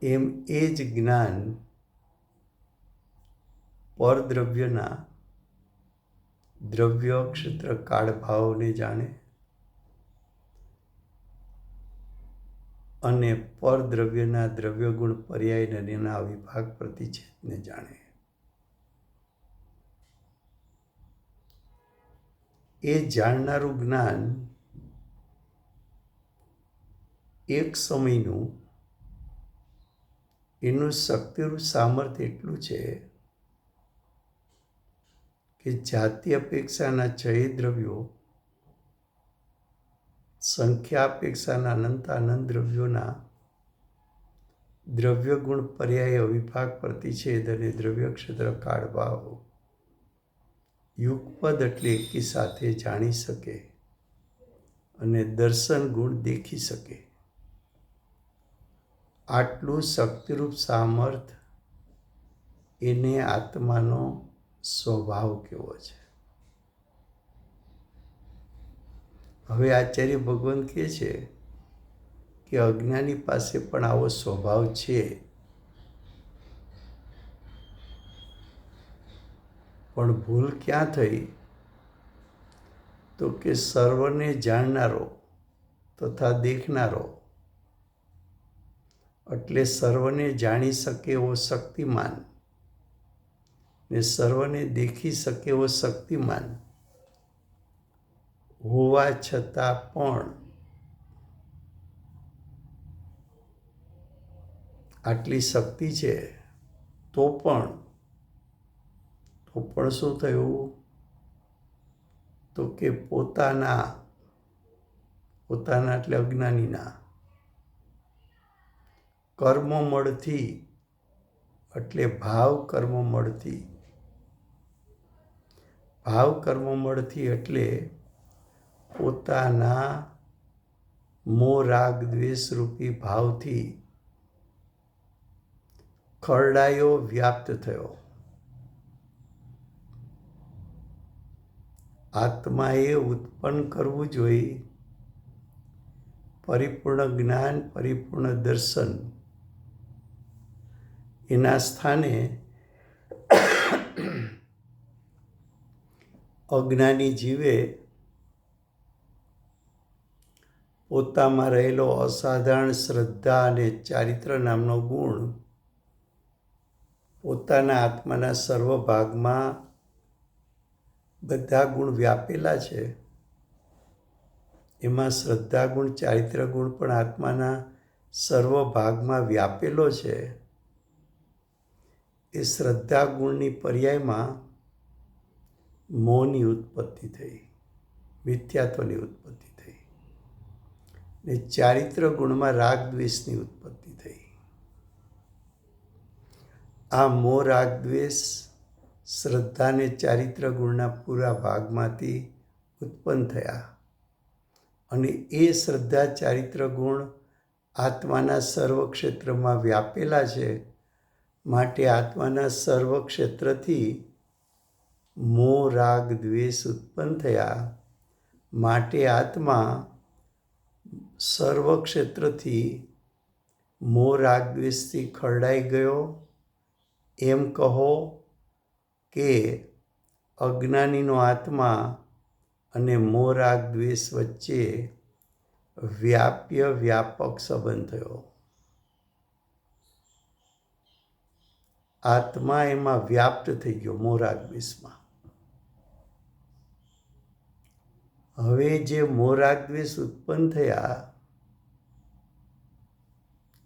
એમ એ જ જ્ઞાન પરદ્રવ્યના દ્રવ્ય ક્ષેત્ર કાળભાવને જાણે અને પરદ્રવ્યના દ્રવ્યગુણ પર્યાય એના વિભાગ પ્રતિછેદને જાણે. એ જાણનારું જ્ઞાન એક સમયનું એનું શક્તિરૂપ સામર્થ્ય એટલું છે કે જાતિ અપેક્ષાના ચય દ્રવ્યો સંખ્યા અપેક્ષાના અનંત દ્રવ્યોના દ્રવ્યગુણ પર્યાય અવિભાગ પ્રતિછેદ અને દ્રવ્ય ક્ષેત્ર કાળભાવ યુગપદ એટલે એકી સાથે જાણી શકે અને દર્શન ગુણ દેખી શકે. આટલું શક્તિરૂપ સામર્થ્ય એને આત્માનો સ્વભાવ કેવો છે. હવે આચાર્ય ભગવાન કહે છે કે અજ્ઞાની પાસે પણ આવો સ્વભાવ છે, પણ ભૂલ ક્યાં થઈ તો કે સર્વને જાણનારો તથા દેખનારો એટલે સર્વને જાણી શકે એવો શક્તિમાન ને સર્વને દેખી શકે એવો શક્તિમાન હોવા છતાં પણ આટલી શક્તિ છે તો પણ શું થયું તો કે પોતાના એટલે અજ્ઞાનીના કર્મમળથી એટલે ભાવ કર્મમળથી એટલે પોતાના મોહ રાગ દ્વેષ રૂપી ભાવથી ખરડાયો વ્યાપ્ત થયો. આત્માએ ઉત્પન્ન કરવું જોઈએ પરિપૂર્ણ જ્ઞાન પરિપૂર્ણ દર્શન. એના સ્થાને અજ્ઞાની જીવે પોતામાં રહેલો અસાધારણ શ્રદ્ધા અને ચારિત્ર નામનો ગુણ પોતાના આત્માના સર્વ ભાગમાં બધા ગુણ વ્યાપેલા છે. એમાં શ્રદ્ધા ગુણ ચારિત્ર ગુણ પણ આત્માના સર્વ ભાગમાં વ્યાપેલો છે. એ શ્રદ્ધા ગુણની પર્યાયમાં મોહની ઉત્પત્તિ થઈ, મિથ્યાત્વની ઉત્પત્તિ થઈ. ને ચારિત્ર ગુણમાં રાગ દ્વેષની ઉત્પત્તિ થઈ. આ મોહ રાગ દ્વેષ શ્રદ્ધાને ચારિત્ર ગુણના પૂરા ભાગમાંથી ઉત્પન્ન થયા અને એ શ્રદ્ધા ચારિત્ર ગુણ આત્માના સર્વ ક્ષેત્રમાં વ્યાપેલા છે. માટે આત્માના સર્વ ક્ષેત્રથી મોહ રાગ દ્વેષ ઉત્પન્ન થયા. માટે આત્મા સર્વ ક્ષેત્રથી મોહ રાગ દ્વેષથી ખરડાઈ ગયો. એમ કહો કે અજ્ઞાનીનો આત્મા અને મોહ રાગ દ્વેષ વચ્ચે વ્યાપક સંબંધ થયો. આત્મા એમાં વ્યાપ્ત થઈ ગયો મોહ રાગ દ્વેષમાં. હવે જે મોહ રાગ દ્વેષ ઉત્પન્ન થયા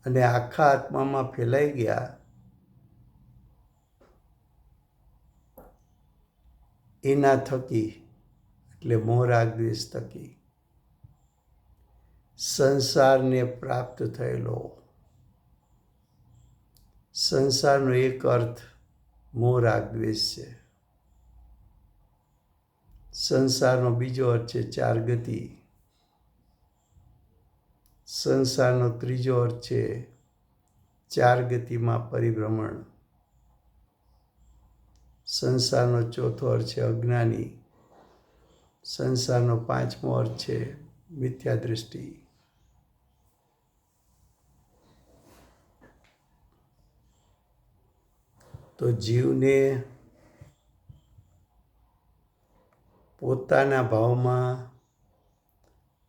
અને આખા આત્મામાં ફેલાઈ ગયા, એના થકી એટલે મોહ રાગ દ્વેષ થકી સંસારને પ્રાપ્ત થયેલો. સંસારનો એક અર્થ મોહ રાગ દ્વેષ છે. સંસારનો બીજો અર્થ છે ચાર ગતિ. સંસારનો ત્રીજો અર્થ છે ચાર ગતિમાં પરિભ્રમણ. સંસારનો ચોથો અર્થ છે અજ્ઞાની. સંસારનો પાંચમો અર્થ છે મિથ્યા દૃષ્ટિ. તો જીવને પોતાના ભાવમાં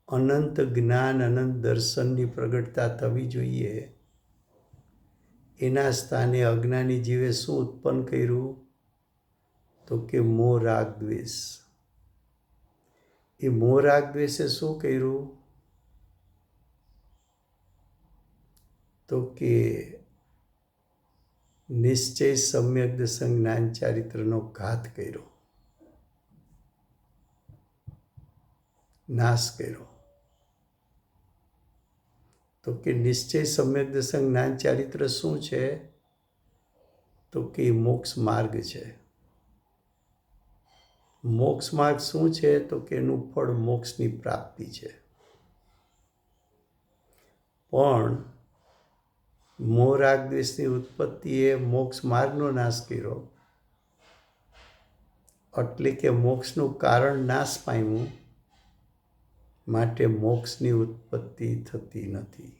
અનંત જ્ઞાન અનંત દર્શનની પ્રગટતા થવી જોઈએ. એના સ્થાને અજ્ઞાની જીવે શું ઉત્પન્ન કર્યું? તો કે મોહ રાગ દ્વેષ. એ મોહ રાગ દ્વેષે શું કર્યું? તો કે નિશ્ચય સમ્યક દર્શન જ્ઞાન ચારિત્રનો ઘાત કર્યો, નાશ કર્યો. તો કે નિશ્ચય સમ્યક દર્શન જ્ઞાન ચારિત્ર શું છે? તો કે મોક્ષ માર્ગ છે. મોક્ષ માર્ગ શું છે? તો કે એનું ફળ મોક્ષની પ્રાપ્તિ છે. પણ મોહ રાગ દ્વેષની ઉત્પત્તિએ મોક્ષ માર્ગનો નાશ કર્યો. એટલે કે મોક્ષનું કારણ નાશ પામ્યું. માટે મોક્ષની ઉત્પત્તિ થતી નથી.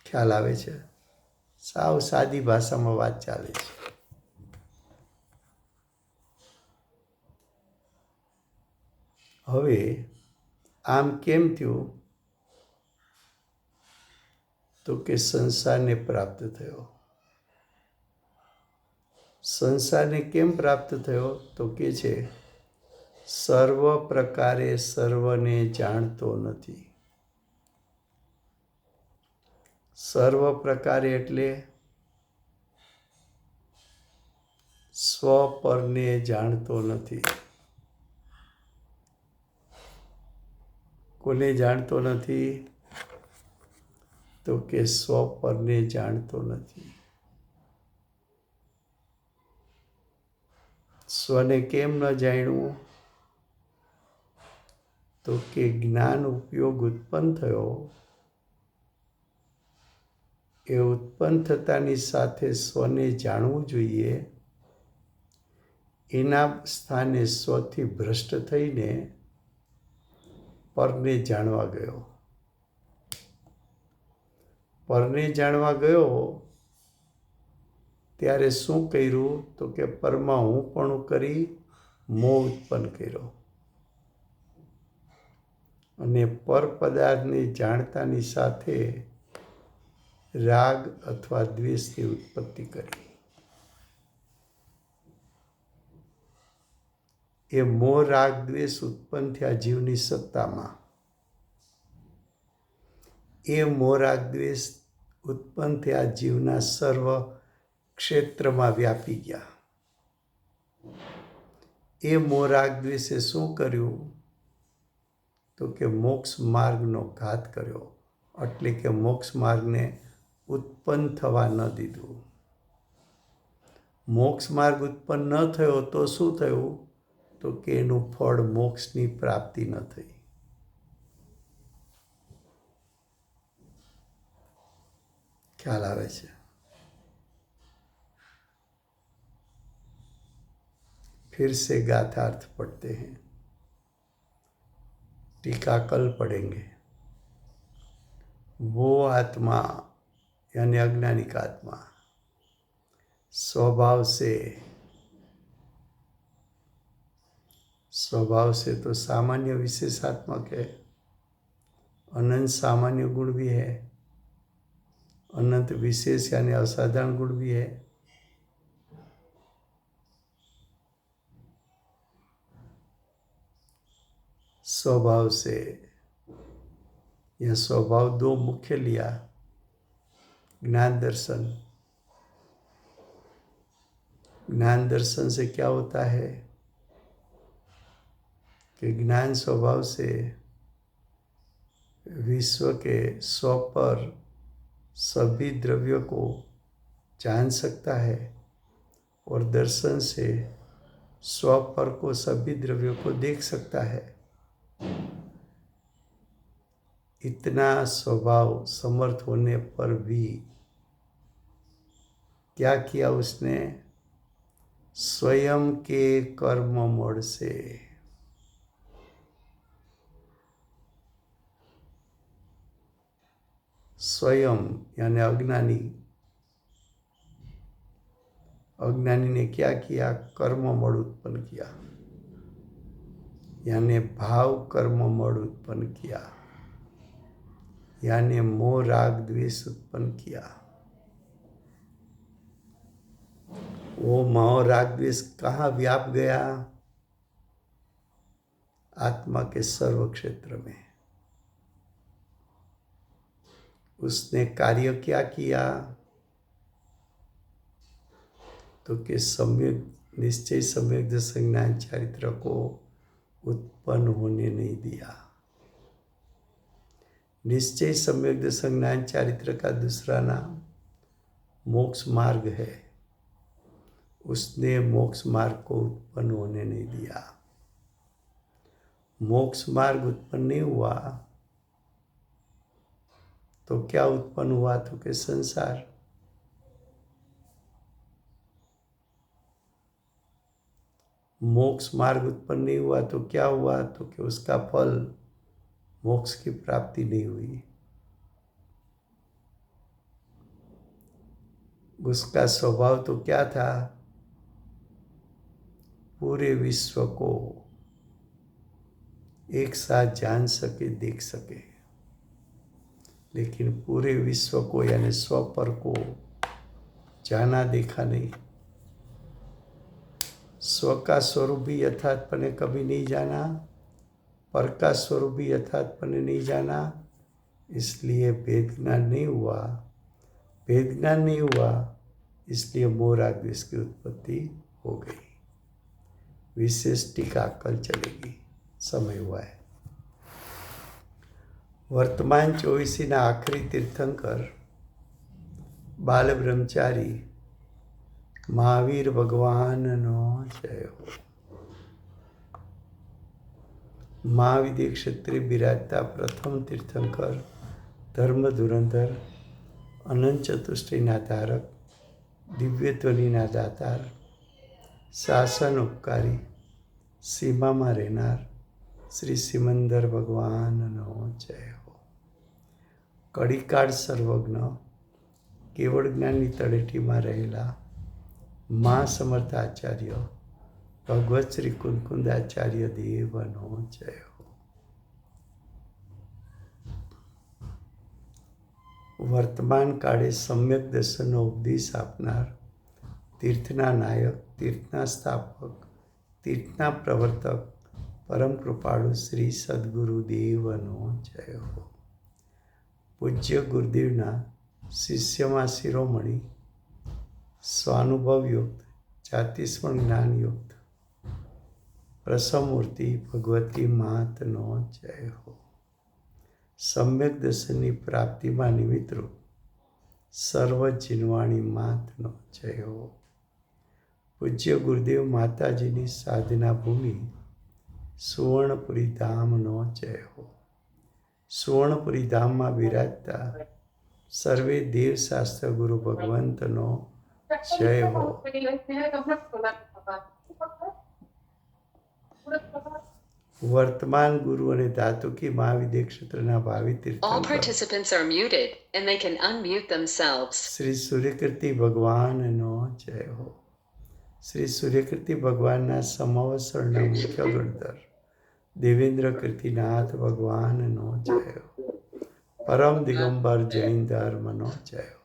ખ્યાલ આવે છે? સાવ સાદી ભાષામાં વાત ચાલે છે. હવે આમ કેમ થયું? તો કે સંસારને પ્રાપ્ત થયો. સંસારને કેમ પ્રાપ્ત થયો? તો કે છે સર્વ પ્રકારે સર્વને જાણતો નથી. સર્વ પ્રકારે એટલે સ્વપરને જાણતો નથી. કોને જાણતો નથી? તો કે સ્વપરને જાણતો નથી. સ્વને કેમ ન જાણ્યું? તો કે જ્ઞાન ઉપયોગ ઉત્પન્ન થયો. એ ઉત્પન્ન થતાની સાથે સ્વને જાણવું જોઈએ. એના સ્થાને સ્વથી ભ્રષ્ટ થઈને પરને જાણવા ગયો. પરને જાણવા ગયો ત્યારે શું કર્યું? તો કે પરમાં હું પણ કરી મોહ ઉત્પન્ન કર્યો. અને પર પદાર્થને જાણતાની સાથે રાગ અથવા દ્વેષની ઉત્પત્તિ કરી. એ મોહ રાગ દ્વેષ ઉત્પન્ન થયા જીવની સત્તામાં. એ મોહ રાગ દ્વેષ ઉત્પન્ન થયા જીવના સર્વ ક્ષેત્રમાં વ્યાપી ગયા. એ મોહ રાગ દ્વેષે શું કર્યું? તો કે મોક્ષ માર્ગનો ઘાત કર્યો, એટલે કે મોક્ષ માર્ગને ઉત્પન્ન થવા ન દીધું. મોક્ષ માર્ગ ઉત્પન્ન ન થયો તો શું થયું? તો કે એનું ફળ મોક્ષની પ્રાપ્તિ ન થઈ. ખ્યાલ આવે છે? फिर से गाथार्थ पढ़ते हैं, टीका कल पढ़ेंगे. वो आत्मा यानी अज्ञानिक आत्मा स्वभाव से तो सामान्य विशेषात्मक है, अनंत सामान्य गुण भी है, अनंत विशेष यानी असाधारण गुण भी है. स्वभाव से, यह स्वभाव दो मुख्य लिया, ज्ञान दर्शन. ज्ञान दर्शन से क्या होता है कि ज्ञान स्वभाव से विश्व के स्व पर सभी द्रव्यों को जान सकता है, और दर्शन से स्व पर को सभी द्रव्यों को देख सकता है. इतना स्वभाव समर्थ होने पर भी क्या किया उसने? स्वयं के कर्म मोड़ से स्वयं यानी अज्ञानी ने क्या किया? कर्म मोड़ उत्पन्न किया, यानी भाव कर्म मोड़ उत्पन्न किया, यानी मोह राग द्वेष उत्पन्न किया. वो मोह राग द्वेष कहाँ व्याप गया? आत्मा के सर्व क्षेत्र में. उसने कार्य क्या किया? तो कि सम्यक निश्चय सम्यक संज्ञान चरित्र को उत्पन्न होने नहीं दिया. निश्चय सम्यक संज्ञान चरित्र का दूसरा नाम मोक्ष मार्ग है. उसने मोक्ष मार्ग को उत्पन्न होने नहीं दिया. मोक्ष मार्ग उत्पन्न नहीं हुआ तो क्या उत्पन्न हुआ? तो कि संसार. मोक्ष मार्ग उत्पन्न नहीं हुआ तो क्या हुआ? तो कि उसका फल मोक्ष की प्राप्ति नहीं हुई. उसका स्वभाव तो क्या था? पूरे विश्व को एक साथ जान सके, देख सके, लेकिन पूरे विश्व को यानी स्व पर को जाना देखा नहीं. स्व का स्वरूप भी यथार्थपणे कभी नहीं जाना, पर का स्वरूप भी यथार्थपणे नहीं जाना, इसलिए भेद ज्ञान नहीं हुआ. भेद ज्ञान नहीं हुआ इसलिए मोह राग द्वेष की उत्पत्ति हो गई. विशेष टीका कल चलेगी, समय हुआ है. वर्तमान 24 आखरी तीर्थंकर बाल ब्रह्मचारी મહાવીર ભગવાનનો જય હો. મહાવિદ્ય ક્ષેત્રે બિરાજતા પ્રથમ તીર્થંકર, ધર્મ ધુરંધર, અનંત ચતુષ્ટયના ધારક, દિવ્ય ધ્વનિના દાતાર, શાસન ઉપકારી, સીમામાં રહેનાર શ્રી સિમંદર ભગવાનનો જય હો. કડીકાળ સર્વજ્ઞ, કેવળ જ્ઞાનની તળેટીમાં રહેલા મા સમર્થ આચાર્ય ભગવત શ્રી કુંકુંદાચાર્ય દેવનો જય હો. વર્તમાન કાળે સમ્યક દર્શનનો ઉપદેશ આપનાર, તીર્થના નાયક, તીર્થના સ્થાપક, તીર્થના પ્રવર્તક, પરમ કૃપાળુ શ્રી સદગુરુ દેવનો જય હો. પૂજ્ય ગુરુદેવના શિષ્યમાં શિરોમણી, સ્વાનુભવયુક્ત, જાતિસ્મરણ જ્ઞાનયુક્ત, પ્રસમૂર્તિ ભગવતી માતનો જય હો. સમ્યક દર્શનની પ્રાપ્તિમાં નિમિત્તરૂપ સર્વ જીનવાણી માતનો જય હો. પૂજ્ય ગુરુદેવ માતાજીની સાધના ભૂમિ સુવર્ણપુરી ધામનો જય હો. સુવર્ણપુરી ધામમાં બિરાજતા સર્વે દેવશાસ્ત્ર ગુરુ ભગવંતનો જય હો. વર્તમાન ગુરુ અને ધાતુકી મહાવિદ્ય ક્ષેત્રના ભાવિ All tirthankara participants are muted and they can unmute themselves. Shri સૂર્યકીર્તિ ભગવાનનો જય હો. શ્રી સૂર્યકીર્તિ ભગવાનના સમવસરના મુખ્ય ગણધર દેવેન્દ્ર કીર્તિનાથ ભગવાનનો જય હો. પરમ દિગંબર જૈન ધર્મનો જય હો.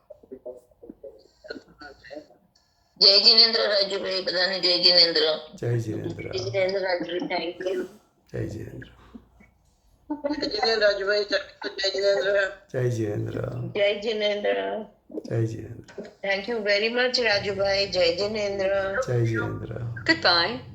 જય જીનેન્દ્ર રાજુભાઈ, બધાને જય જીનેન્દ્ર. જય જીનેન્દ્ર. જય જીનેન્દ્ર રાજુભાઈ, થેન્ક યુ. જય જીનેન્દ્ર. જય જીનેન્દ્ર રાજુભાઈ, જય જીનેન્દ્ર. જય જીનેન્દ્ર. જય જીનેન્દ્ર. જય Jinendra. Thank you very much Rajubhai. જય જીનેન્દ્ર. જય જીનેન્દ્ર. Goodbye.